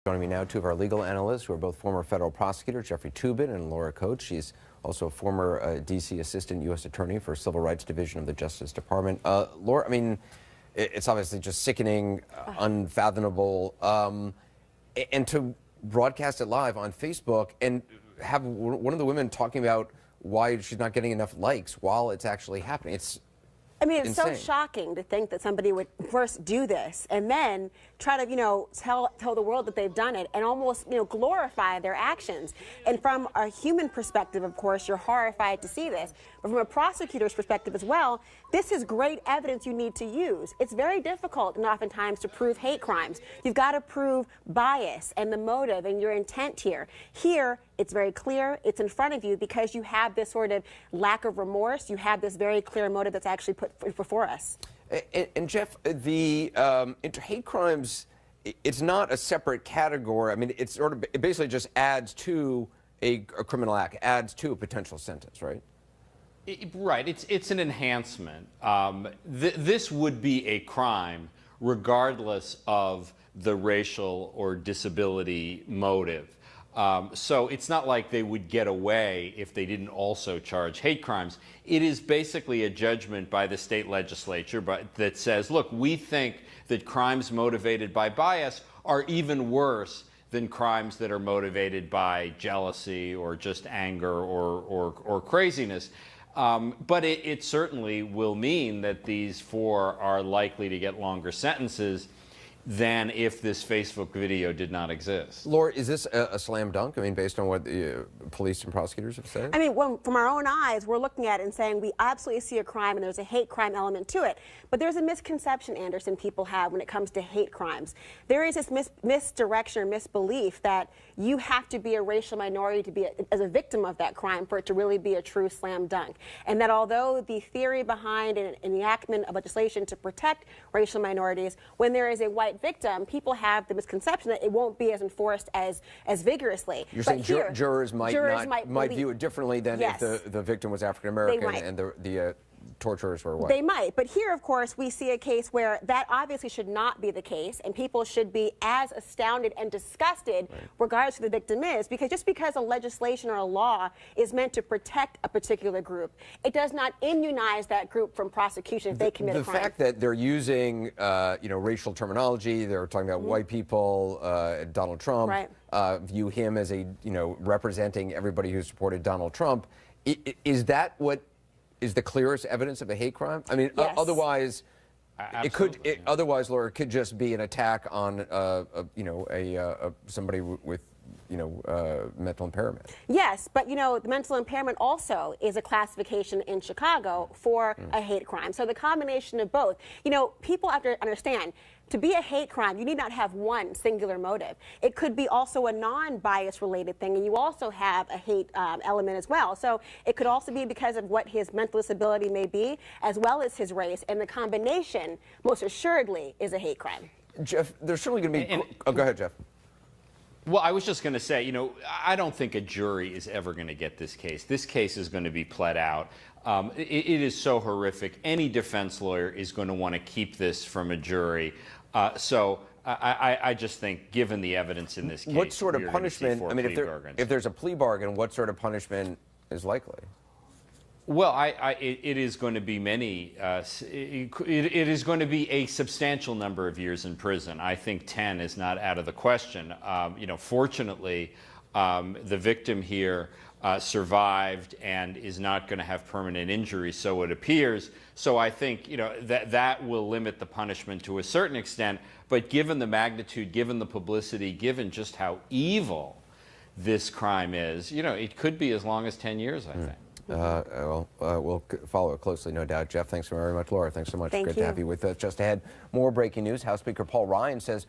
Joining me now, two of our legal analysts who are both former federal prosecutors, Jeffrey Toobin and Laura Coates. She's also a former D.C. Assistant U.S. Attorney for Civil Rights Division of the Justice Department. Laura, I mean, it's obviously just sickening, unfathomable, and to broadcast it live on Facebook and have one of the women talking about why she's not getting enough likes while it's actually happening. It's It's so shocking to think that somebody would first do this and then try to, tell the world that they've done it and almost, glorify their actions. And from a human perspective, of course, you're horrified to see this. But from a prosecutor's perspective as well, this is great evidence you need to use. It's very difficult and oftentimes to prove hate crimes. You've got to prove bias and the motive and your intent here. Here, it's very clear. It's in front of you because you have this sort of lack of remorse. You have this very clear motive that's actually put before us. And Jeff, the hate crimes, it's not a separate category. I mean, it basically just adds to a criminal act, adds to a potential sentence, right? Right. It's an enhancement. This would be a crime regardless of the racial or disability motive. So it's not like they would get away if they didn't also charge hate crimes. It is basically a judgment by the state legislature that says, look, we think that crimes motivated by bias are even worse than crimes that are motivated by jealousy or just anger or craziness. But it certainly will mean that these four are likely to get longer sentences than if this Facebook video did not exist. Laura, is this a slam dunk? I mean, based on what the police and prosecutors have said? I mean, from our own eyes, we're looking at it and saying we absolutely see a crime and there's a hate crime element to it. But there's a misconception, Anderson, people have when it comes to hate crimes. There is this misdirection or misbelief that you have to be a racial minority to be as a victim of that crime for it to really be a true slam dunk. And that although the theory behind an enactment of legislation to protect racial minorities, when there is a white victim, people have the misconception that it won't be as enforced as vigorously. You're saying jurors might view it differently than yes, if the victim was African American and the torturers were white. They might, but here, of course, we see a case where that obviously should not be the case, and people should be as astounded and disgusted, regardless of who the victim is, because just because a legislation or a law is meant to protect a particular group, it does not immunize that group from prosecution if they commit a crime. The fact that they're using, racial terminology, they're talking about white people, Donald Trump, view him as representing everybody who supported Donald Trump. Is that what is the clearest evidence of a hate crime? I mean, yes. Otherwise, Absolutely. Otherwise, Laura, it could just be an attack on, somebody with, mental impairment. Yes, but the mental impairment also is a classification in Chicago for a hate crime. So the combination of both, people have to understand. To be a hate crime, you need not have one singular motive. It could be also a non-bias related thing, and you also have a hate element as well. So it could also be because of what his mental disability may be, as well as his race, and the combination, most assuredly, is a hate crime. Jeff, there's certainly going to be... go ahead, Jeff. Well, I was just going to say, I don't think a jury is ever going to get this case. This case is going to be pled out. It is so horrific. Any defense lawyer is going to want to keep this from a jury. So I just think, given the evidence in this case, what sort of punishment? I mean, if there's a plea bargain, what sort of punishment is likely? Well, it is going to be many. It is going to be a substantial number of years in prison. I think 10 is not out of the question. Fortunately, the victim here survived and is not going to have permanent injuries, so it appears. So I think that will limit the punishment to a certain extent. But given the magnitude, given the publicity, given just how evil this crime is, it could be as long as 10 years, I think. We'll follow it closely, no doubt. Jeff, thanks very much. Laura, thanks so much. Thank Good you. to have you with us. Just ahead, more breaking news. House Speaker Paul Ryan says